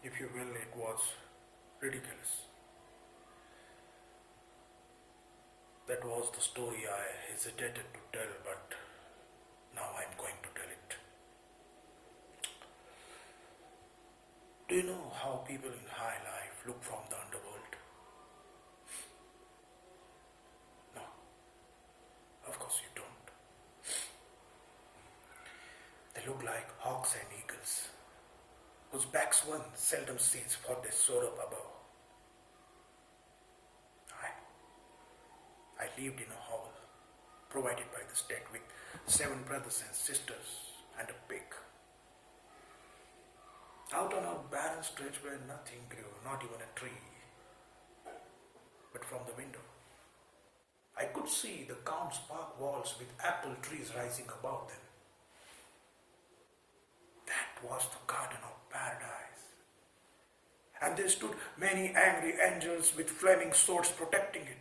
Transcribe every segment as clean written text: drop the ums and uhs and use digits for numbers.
If you will, it was ridiculous. That was the story I hesitated to tell, but now I'm going to tell it. Do you know how people in high life look from the underworld? No, of course you don't. They look like hawks and eagles, whose backs one seldom sees for they soar up above. I lived in a hovel provided by the state with 7 brothers and sisters and a pig. Out on a barren stretch where nothing grew, not even a tree. But from the window, I could see the Count's park walls with apple trees rising above them. That was the garden of paradise. And there stood many angry angels with flaming swords protecting it.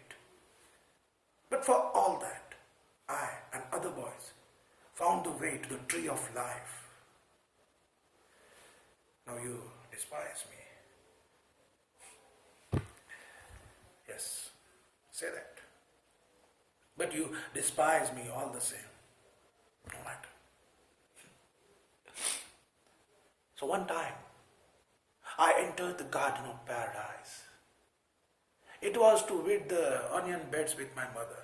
But for all that, I and other boys found the way to the tree of life. Now you despise me. Yes, say that. But you despise me all the same. No matter. So one time, I entered the garden of paradise. It was to weed the onion beds with my mother.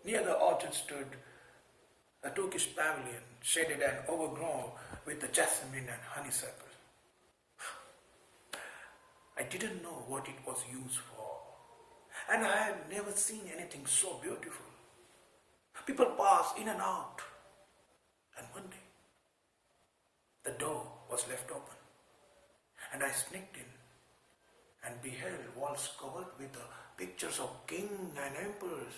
Near the orchard stood a Turkish pavilion, shaded and overgrown with the jasmine and honeysuckle. I didn't know what it was used for, and I had never seen anything so beautiful. People passed in and out, and one day, the door was left open, and I sneaked in and beheld walls covered with the pictures of kings and emperors.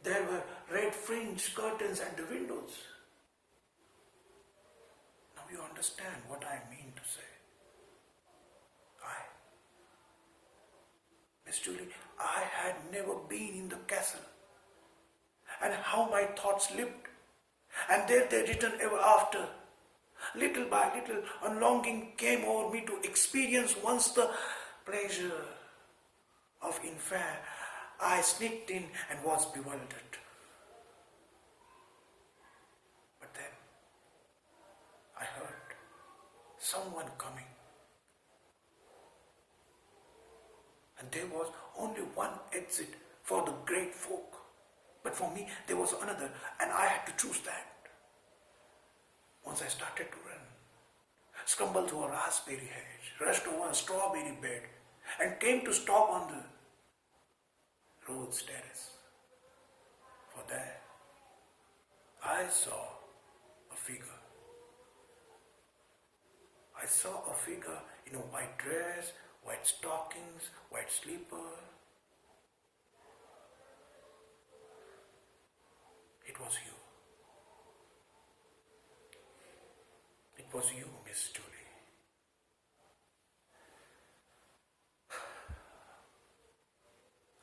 There were red fringed curtains at the windows. Now you understand what I mean to say. Miss Julie, I had never been in the castle, and how my thoughts lived, and there they returned ever after. Little by little, a longing came over me to experience once the pleasure of infant. I sneaked in and was bewildered. But then, I heard someone coming. And there was only one exit for the great folk. But for me, there was another, and I had to choose that. Once I started to run, stumbled through a raspberry hedge, rushed over a strawberry bed, and came to stop on the road's terrace. For there, I saw a figure. I saw a figure in a white dress, white stockings, white slipper. It was you. It was you, Miss Julie.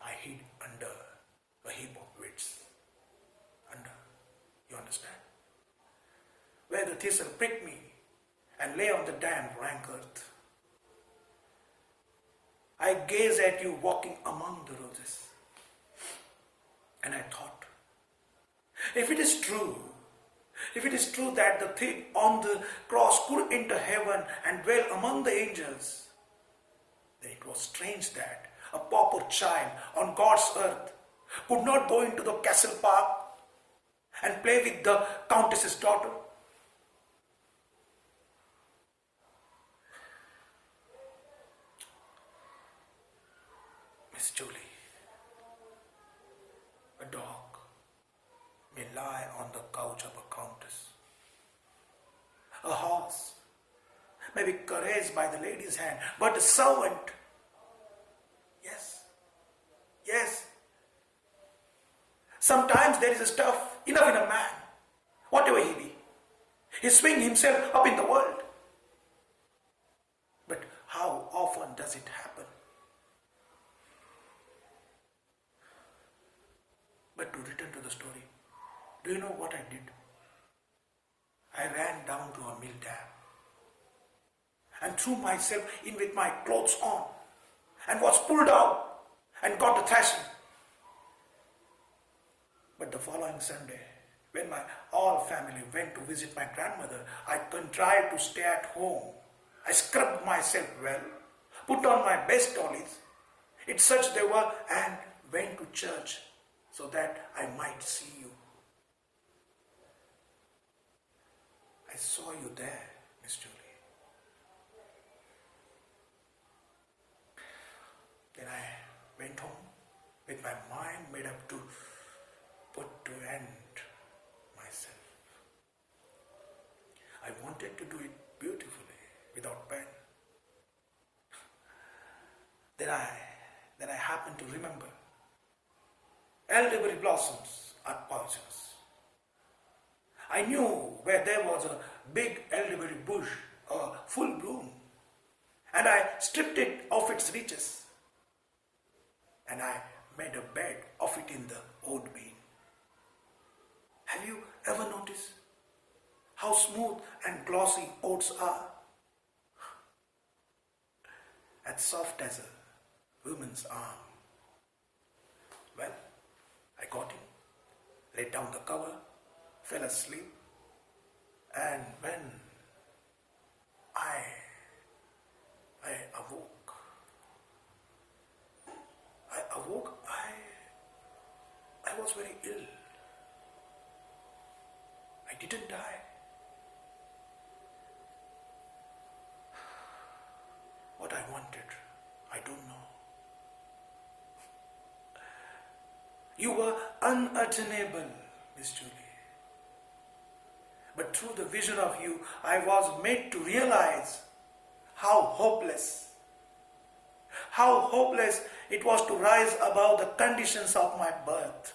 I hid under a heap of weeds. Under, you understand? Where the thistle pricked me and lay on the damp, rank earth. I gazed at you walking among the roses. And I thought, if it is true that the thief on the cross could enter heaven and dwell among the angels, then it was strange that a pauper child on God's earth could not go into the castle park and play with the countess's daughter. Miss Julie, a dog may lie on the couch of a countess. A horse may be caressed by the lady's hand, but a servant, yes. Sometimes there is stuff enough in a man, whatever he be. He swing himself up in the world. But how often does it happen? But to return to the story, do you know what I did? I ran down to a mill dam and and threw myself in with my clothes on and was pulled out and got the thrashing. But the following Sunday, when my all family went to visit my grandmother, I contrived to stay at home. I scrubbed myself well, put on my best dollies, it's such they were, and went to church so that I might see you. I saw you there, Miss Julie. Then I went home with my mind made up to put to end myself. I wanted to do it beautifully, without pen. Then I happened to remember elderberry blossoms are poisonous. I knew where there was a big elderberry bush, a full bloom, and I stripped it of its riches, and I made a bed of it in the oat bean. Have you ever noticed how smooth and glossy oats are? As soft as a woman's arm. Well, I got in, laid down the cover, fell asleep, and when I awoke, I was very ill. I didn't die. What I wanted, I don't know. You were unattainable, Miss Julie. But through the vision of you, I was made to realize how hopeless it was to rise above the conditions of my birth.